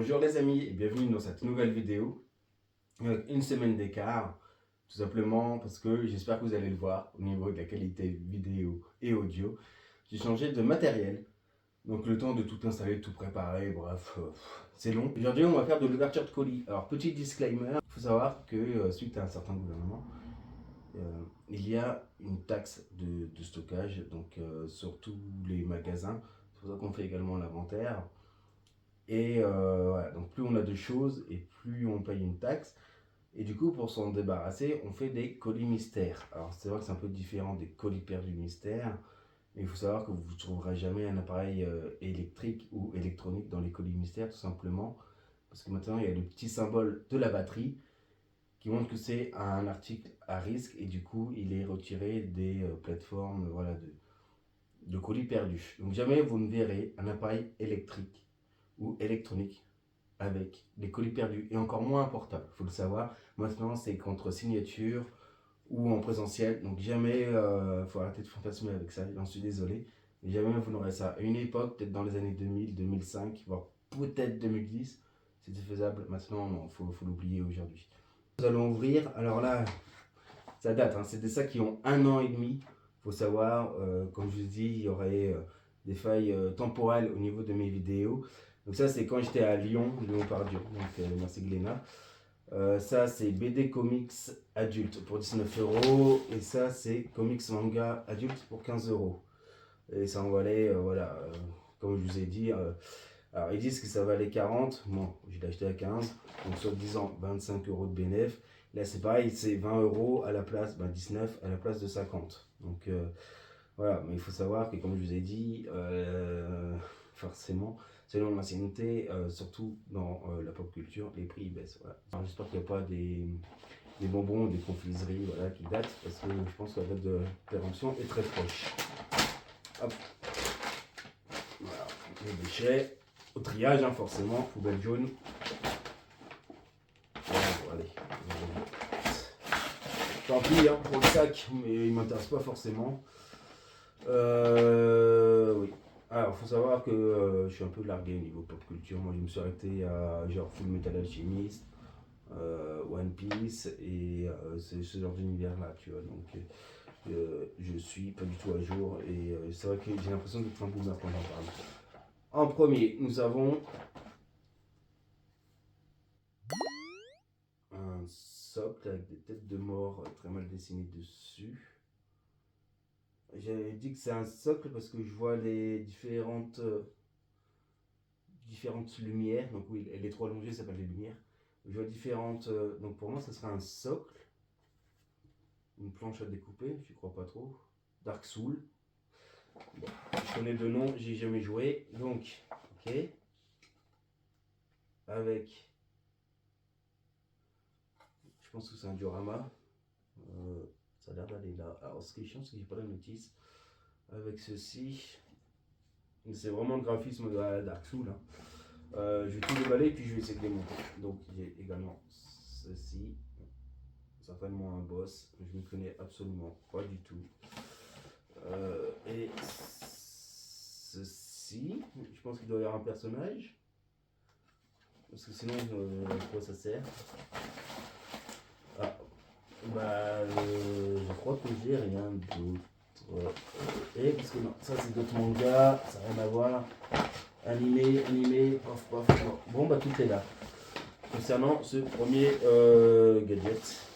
Bonjour les amis et bienvenue dans cette nouvelle vidéo. Une semaine d'écart, tout simplement parce que j'espère que vous allez le voir au niveau de la qualité vidéo et audio. J'ai changé de matériel, donc le temps de tout installer, de tout préparer, bref, c'est long. Aujourd'hui on va faire de l'ouverture de colis. Alors petit disclaimer, il faut savoir que suite à un certain gouvernement, il y a une taxe de stockage donc sur tous les magasins. C'est pour ça qu'on fait également l'inventaire. Et voilà, donc plus on a de choses et plus on paye une taxe. Et du coup, pour s'en débarrasser, on fait des colis mystères. Alors c'est vrai que c'est un peu différent des colis perdus mystères. Mais il faut savoir que vous ne trouverez jamais un appareil électrique ou électronique dans les colis mystères, tout simplement. Parce que maintenant, il y a le petit symbole de la batterie qui montre que c'est un article à risque. Et du coup, il est retiré des plateformes voilà, de colis perdus. Donc jamais vous ne verrez un appareil électrique ou électronique avec les colis perdus et encore moins portables. Il faut le savoir, maintenant c'est contre signature ou en présentiel, donc jamais, faut arrêter de fantasmer avec ça, j'en suis désolé, mais jamais vous n'aurez ça. À une époque, peut-être dans les années 2000, 2005, voire peut-être 2010, c'était faisable, maintenant non, faut l'oublier aujourd'hui. Nous allons ouvrir, alors là, ça date, hein, c'est des sacs qui ont 1 an et demi, il faut savoir, comme je vous dis, il y aurait des failles temporelles au niveau de mes vidéos. Donc ça c'est quand j'étais à Lyon, Lyon-Pardieu, donc merci Glénat. Ça c'est BD Comics adulte pour 19 €. Et ça c'est Comics Manga adulte pour 15 €. Et ça en valait, voilà, comme je vous ai dit, alors ils disent que ça valait 40, bon je l'ai acheté à 15, donc soit disant 25 € de bénéf. Là c'est pareil, c'est 20 € à la place, 19 à la place de 50. Donc voilà, mais il faut savoir que comme je vous ai dit, forcément, selon l'ancienneté, surtout dans la pop culture, les prix baissent. Voilà. J'espère qu'il n'y a pas des bonbons, des confiseries voilà, qui datent, parce que je pense que la date de péremption est très proche. Hop. Voilà, les déchets, au triage hein, forcément, poubelle jaune. Voilà, bon, allez. Tant pis hein, pour le sac, mais il ne m'intéresse pas forcément. Oui. Alors, faut savoir que je suis un peu largué au niveau pop culture. Moi, je me suis arrêté à genre Full Metal Alchemist, One Piece et c'est ce genre d'univers là, tu vois. Donc, je suis pas du tout à jour et c'est vrai que j'ai l'impression d'être un boomer quand j'en parle. En premier, nous avons un socle avec des têtes de mort très mal dessinées dessus. J'ai dit que c'est un socle parce que je vois les différentes lumières. Donc oui, les trois allongées s'appellent les lumières. Je vois différentes. Donc pour moi, ce sera un socle. Une planche à découper, j'y crois pas trop. Dark Soul. Bon, je connais deux noms, j'ai jamais joué. Donc, ok. Avec. Je pense que c'est un diorama. Ça a l'air d'aller là. Alors, ce qui est chiant, c'est que j'ai pas la notice. Avec ceci. C'est vraiment le graphisme de la Dark Soul. Hein. Je vais tout déballer puis je vais essayer de les monter. Donc, j'ai également ceci. Certainement un boss, je ne connais absolument pas du tout. Et ceci, je pense qu'il doit y avoir un personnage. Parce que sinon, à quoi ça sert? Ah, bah, je crois que j'ai rien d'autre. Et parce que non, ça c'est d'autres mangas, ça n'a rien à voir. Animé, paf paf. Bon, bah tout est là. Concernant ce premier gadget.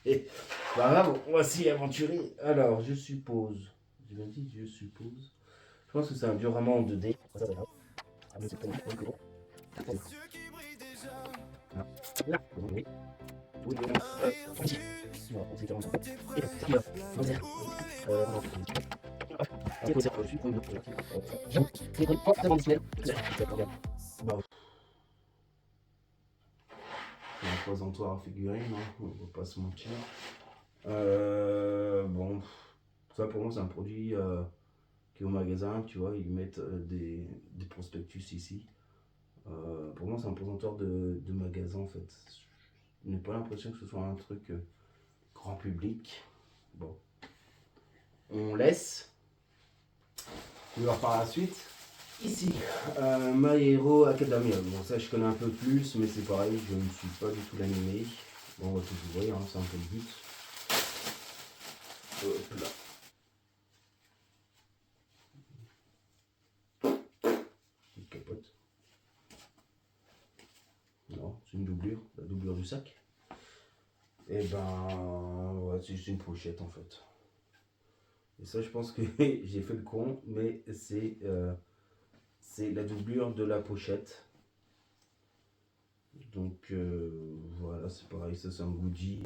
Et pas grave, on va s'y aventurer. Alors, je suppose. Je l'ai dit, je suppose. Je pense que c'est un diorama en 2D. Un présentoir à figurines, hein, on va pas se mentir. Bon, ça pour moi c'est un produit qui est au magasin, tu vois, ils mettent des prospectus ici. Pour moi c'est un présentoir de magasin en fait. Je n'ai pas l'impression que ce soit un truc grand public. Bon, on laisse. Je vais voir par la suite. Ici, My Hero Academia. Bon, ça je connais un peu plus, mais c'est pareil, je ne suis pas du tout l'animé. Bon, on va tout ouvrir, hein, c'est un peu le but. Hop là. Petite capote. Non, c'est une doublure, la doublure du sac. Et ben, ouais, c'est juste une pochette en fait. Et ça, je pense que j'ai fait le con, mais c'est la doublure de la pochette. Donc voilà, c'est pareil, ça c'est un goodie.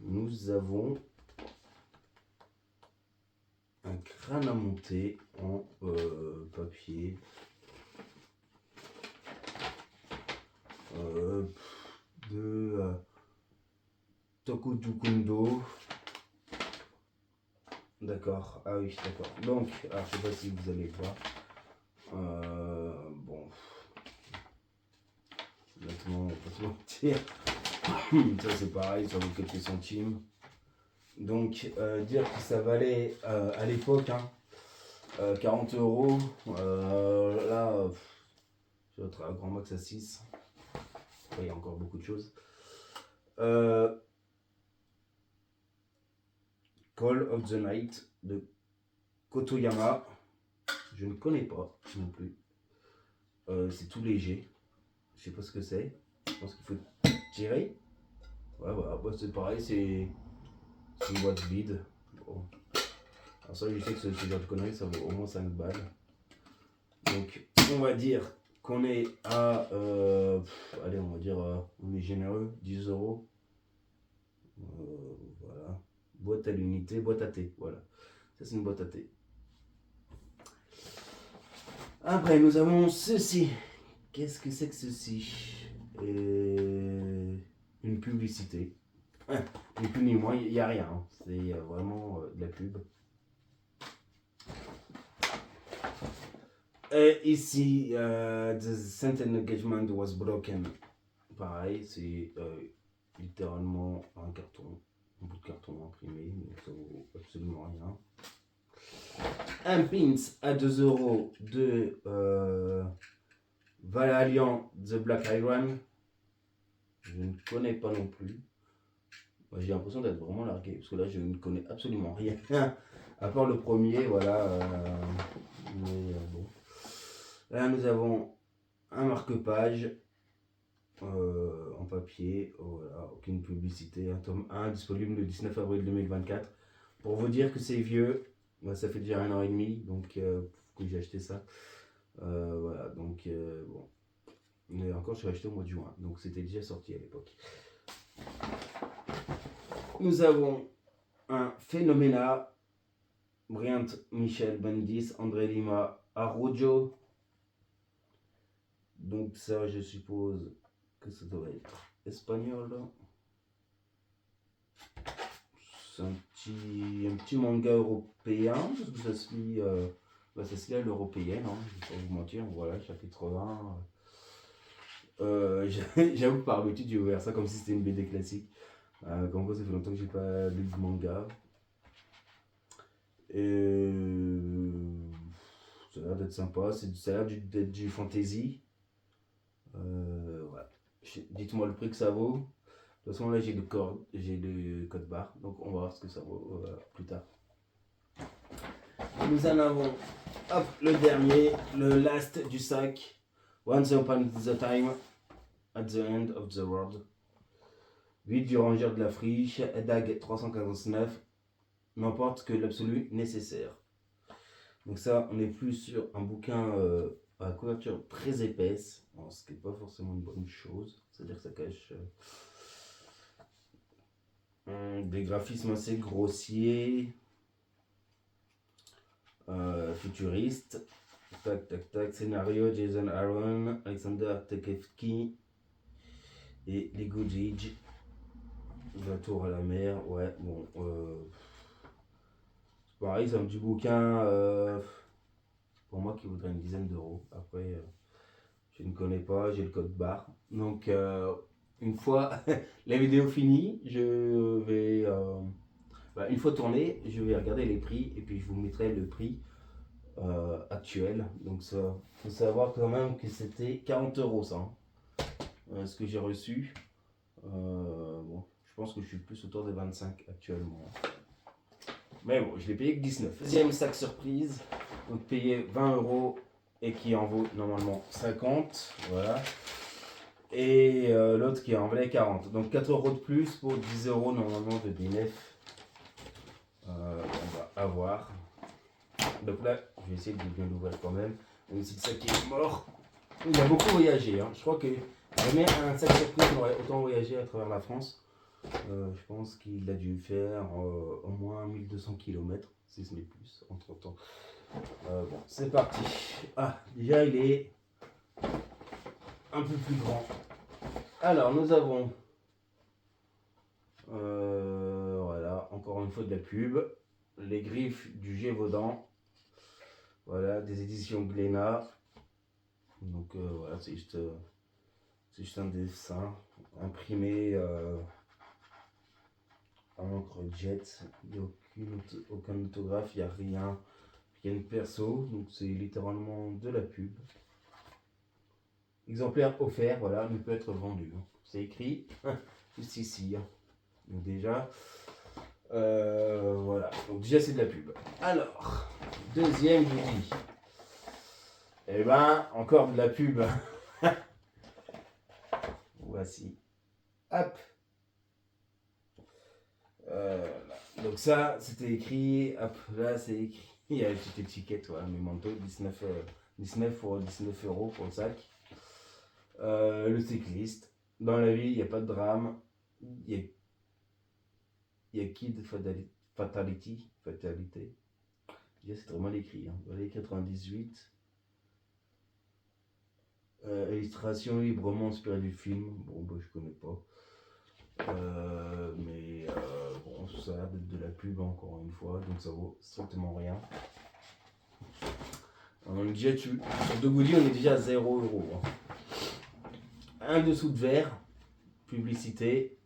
Nous avons un crâne à monter en papier. De Tokutukundo. D'accord, ah oui, d'accord. Donc, alors, je sais pas si vous allez voir. Bon, honnêtement, on va pas se mentir. Ça c'est pareil, ça vaut quelques centimes. Donc, dire que ça valait à l'époque hein, 40 euros, là, je vais être à grand max à 6. Après, il y a encore beaucoup de choses. Call of the Night de Kotoyama. Je ne connais pas non plus. C'est tout léger. Je sais pas ce que c'est. Je pense qu'il faut tirer. Ouais, voilà, bah, c'est pareil, c'est une boîte vide. Bon. Alors ça, je sais que ce genre de conneries, ça vaut au moins 5 balles. Donc, on va dire qu'on est à... allez, on va dire, on est généreux, 10 euros. Voilà. Boîte à l'unité, boîte à thé, voilà. Ça, c'est une boîte à thé. Après, nous avons ceci. Qu'est-ce que c'est que ceci? Une publicité. Ni plus ni moins, il n'y a rien. Hein. C'est vraiment de la pub. Et ici, the sentence engagement was broken. Pareil, c'est littéralement un carton, un bout de carton imprimé, donc ça vaut absolument rien. Un pins à 2 euros de Valaliant The Black Iron. Je ne connais pas non plus. Moi, j'ai l'impression d'être vraiment largué parce que là je ne connais absolument rien à part le premier, voilà. Mais bon. Là nous avons un marque-page en papier, voilà, aucune publicité, un tome 1 disponible le 19 avril 2024. Pour vous dire que c'est vieux, moi, ça fait déjà 1 an et demi, donc que j'ai acheté ça. Voilà, donc bon. Mais encore, je l'ai acheté au mois de juin, donc c'était déjà sorti à l'époque. Nous avons un Phénoména, Briant Michel Bendis, André Lima, Arrojo. Donc ça, je suppose que ça doit être espagnol. C'est un petit manga européen, parce que ça se lit, ça se lit à l'européenne, hein, je vais pas vous mentir. Voilà, chapitre 20. J'avoue que par habitude j'ai ouvert ça comme si c'était une BD classique. Comme quoi ça fait longtemps que j'ai pas lu de manga. Ça a l'air d'être sympa, ça a l'air d'être du fantasy. Voilà. Dites-moi le prix que ça vaut. De toute façon là j'ai le code barre, donc on va voir ce que ça vaut plus tard. Nous en avons hop, le dernier, le last du sac. Once upon the time, at the end of the world. Vide du rangeur de la friche, DAG 359, n'emporte que l'absolu nécessaire. Donc ça, on est plus sur un bouquin à couverture très épaisse, bon, ce qui n'est pas forcément une bonne chose, c'est-à-dire que ça cache des graphismes assez grossiers, futuristes. Tac, tac, tac, scénario Jason Aaron, Alexander Tekefki et Lego Gage. Retour à la mer, ouais, bon. C'est pareil, c'est un petit bouquin pour moi qui voudrait une dizaine d'euros. Après, je ne connais pas, j'ai le code barre. Donc, une fois la vidéo finie, je vais. Une fois tournée, je vais regarder les prix et puis je vous mettrai le prix actuel. Donc ça, faut savoir quand même que c'était 40 euros ça, hein, ce que j'ai reçu. Bon, je pense que je suis plus autour des 25 actuellement. Mais bon, je l'ai payé que 19. Deuxième sac surprise, donc payé 20 euros et qui en vaut normalement 50. Voilà. Et l'autre qui en valait 40. Donc 4 euros de plus pour 10 euros normalement de bénéf. On va avoir. Donc là, je vais essayer de bien l'ouvrir quand même. Même si le sac est mort. Il a beaucoup voyagé. Hein. Je crois que jamais un sac surprise n'aurait autant voyagé à travers la France. Je pense qu'il a dû faire au moins 1200 km, si ce n'est plus, entre temps. Bon, c'est parti. Ah, déjà il est un peu plus grand. Alors, nous avons, voilà, encore une fois de la pub. Les griffes du Gévaudan. Voilà, des éditions Glénat. Donc, voilà, c'est juste un dessin imprimé en encre jet. Il n'y a aucun autographe, il n'y a rien. Il y a une perso, donc c'est littéralement de la pub. Exemplaire offert, voilà, ne peut être vendu. C'est écrit juste ici. Donc déjà, voilà. Donc déjà c'est de la pub. Alors, deuxième goodie. Eh ben, encore de la pub. Voici. Hop. Donc ça, c'était écrit. Hop, là c'est écrit. Il y a une petite étiquette, voilà, Memento, 19 euros pour le sac. Le cycliste. Dans la vie, il n'y a pas de drame. Il y a Kid Fatality. Fatalité. Déjà, c'est très mal écrit. Hein. Voilà, 98. Illustration librement inspirée du film. Bon, bah, je connais pas. Mais bon, ça a l'air d'être de la pub encore une fois. Donc ça vaut strictement rien. On est déjà dessus. Sur deux goodies, on est déjà à 0 euros. Hein. Un dessous de verre. Publicité.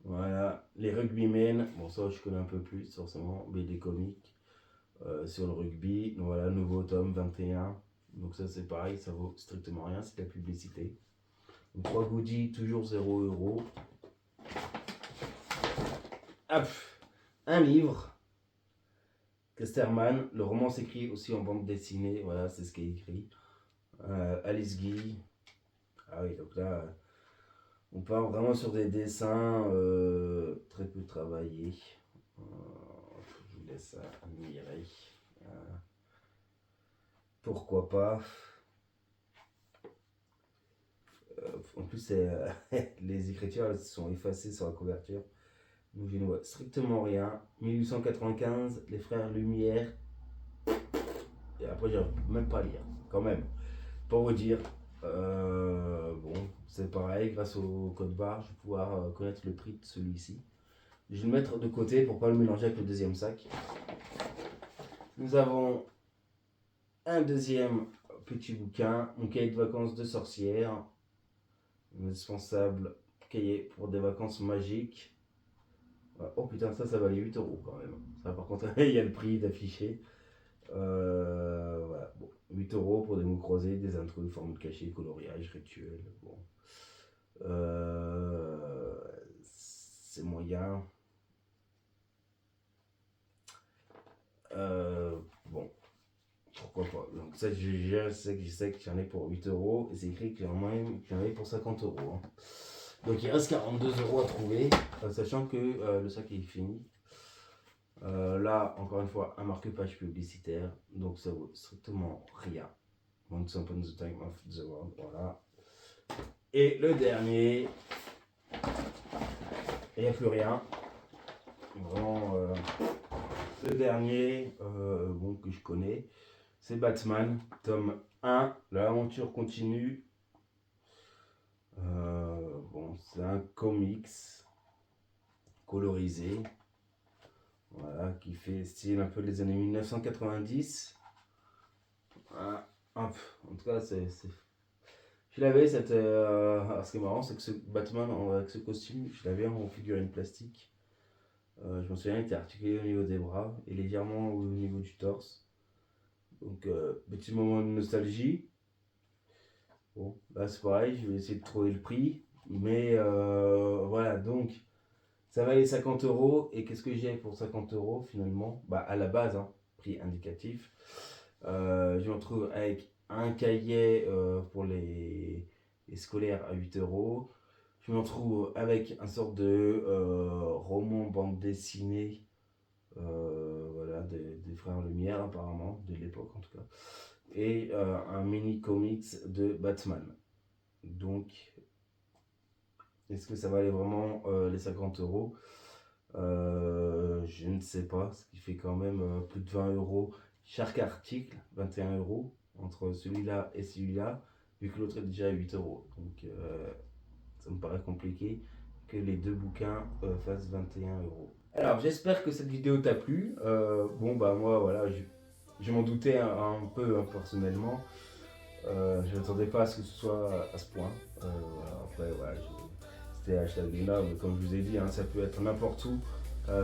Voilà, les rugbymen, bon ça je connais un peu plus forcément, BD comics sur le rugby, donc voilà, nouveau tome 21, donc ça c'est pareil, ça vaut strictement rien, c'est de la publicité. Donc 3 goodies, toujours 0 euros. Hop, un livre, Casterman, le roman s'écrit aussi en bande dessinée, voilà, c'est ce qui est écrit. Alice Guy, ah oui, donc là... on part vraiment sur des dessins très peu travaillés. Je vous laisse admirer. Pourquoi pas. En plus, les écritures elles sont effacées sur la couverture. Donc je ne vois strictement rien. 1895, les frères Lumière. Et après, je ne peux même pas lire. Quand même. Pour vous dire. Bon, c'est pareil. Grâce au code barre, je vais pouvoir connaître le prix de celui-ci. Je vais le mettre de côté pour ne pas le mélanger avec le deuxième sac. Nous avons un deuxième petit bouquin, mon cahier de vacances de sorcière, indispensable cahier pour des vacances magiques. Oh putain, ça valait 8 euros quand même. Ça, par contre, il y a le prix d'affiché. Voilà, bon, 8 euros pour des mots croisés, des intros, formes cachées, coloriage, rituel. Bon. C'est moyen. Bon, pourquoi pas. Donc ça, je sais que j'en ai pour 8 euros et c'est écrit que j'en ai pour 50 euros. Hein. Donc il reste 42 euros à trouver, sachant que le sac est fini. Là, encore une fois, un marque-page publicitaire, donc ça vaut strictement rien. Once upon the time of the world, voilà. Et le dernier, il n'y a plus rien. Vraiment, le dernier, bon, que je connais, c'est Batman, tome 1, l'aventure continue. Bon, c'est un comics colorisé, voilà, qui fait style un peu des années 1990. Voilà. En tout cas, je l'avais cette. Alors, ce qui est marrant, c'est que ce Batman avec ce costume, je l'avais en figurine plastique. Je me souviens, il était articulé au niveau des bras et légèrement au niveau du torse. Donc petit moment de nostalgie. Bon, là c'est pareil, je vais essayer de trouver le prix. Mais voilà, donc ça valait 50 euros. Et qu'est-ce que j'ai pour 50 euros finalement? Bah à la base, hein, prix indicatif. Je me retrouve avec un cahier pour les scolaires à 8 euros. Je me retrouve avec un sort de roman bande dessinée, voilà, des frères Lumière apparemment, de l'époque en tout cas. Et un mini comics de Batman. Donc, est-ce que ça valait vraiment les 50 euros? Je ne sais pas, ce qui fait quand même plus de 20 euros chaque article, 21 euros entre celui-là et celui-là, vu que l'autre est déjà à 8 euros. Donc ça me paraît compliqué que les deux bouquins fassent 21 euros. Alors j'espère que cette vidéo t'a plu. Bon bah moi voilà, je m'en doutais un peu hein, personnellement. Je ne m'attendais pas à ce que ce soit à ce point. Voilà, après voilà, c'était hashtag Luna, mais comme je vous ai dit, hein, ça peut être n'importe où.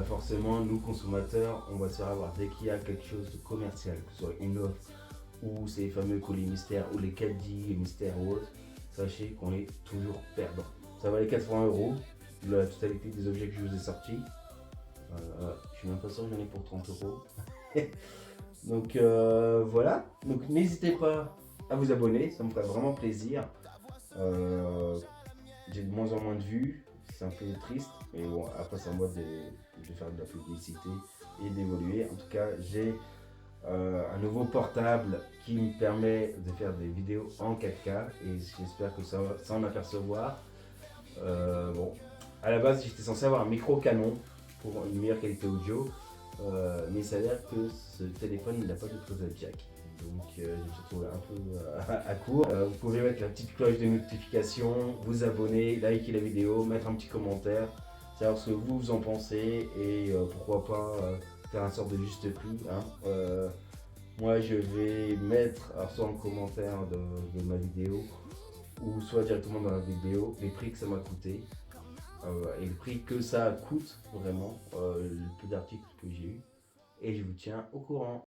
Forcément, nous consommateurs, on va se faire avoir dès qu'il y a quelque chose de commercial, que ce soit une offre ou ces fameux colis mystères ou les caddies mystères ou autres. Sachez qu'on est toujours perdant. Ça valait 80 euros, la totalité des objets que je vous ai sortis. Je suis même pas sûr que j'en ai pour 30 euros. Donc voilà, donc n'hésitez pas à vous abonner, ça me ferait vraiment plaisir. J'ai de moins en moins de vues, c'est un peu triste, mais bon, après c'est à moi de faire de la publicité et d'évoluer. En tout cas, j'ai un nouveau portable qui me permet de faire des vidéos en 4K et j'espère que ça va s'en apercevoir. Bon, à la base, j'étais censé avoir un micro canon pour une meilleure qualité audio, mais il s'avère que ce téléphone n'a pas de prise jack. Donc je me suis retrouvé un peu à court. Vous pouvez mettre la petite cloche de notification, vous abonner, liker la vidéo, mettre un petit commentaire, savoir ce que vous en pensez et pourquoi pas faire un sort de juste prix. Hein. Moi je vais mettre soit en commentaire de ma vidéo ou soit directement dans la vidéo les prix que ça m'a coûté et le prix que ça coûte vraiment, le peu d'articles que j'ai eu et je vous tiens au courant.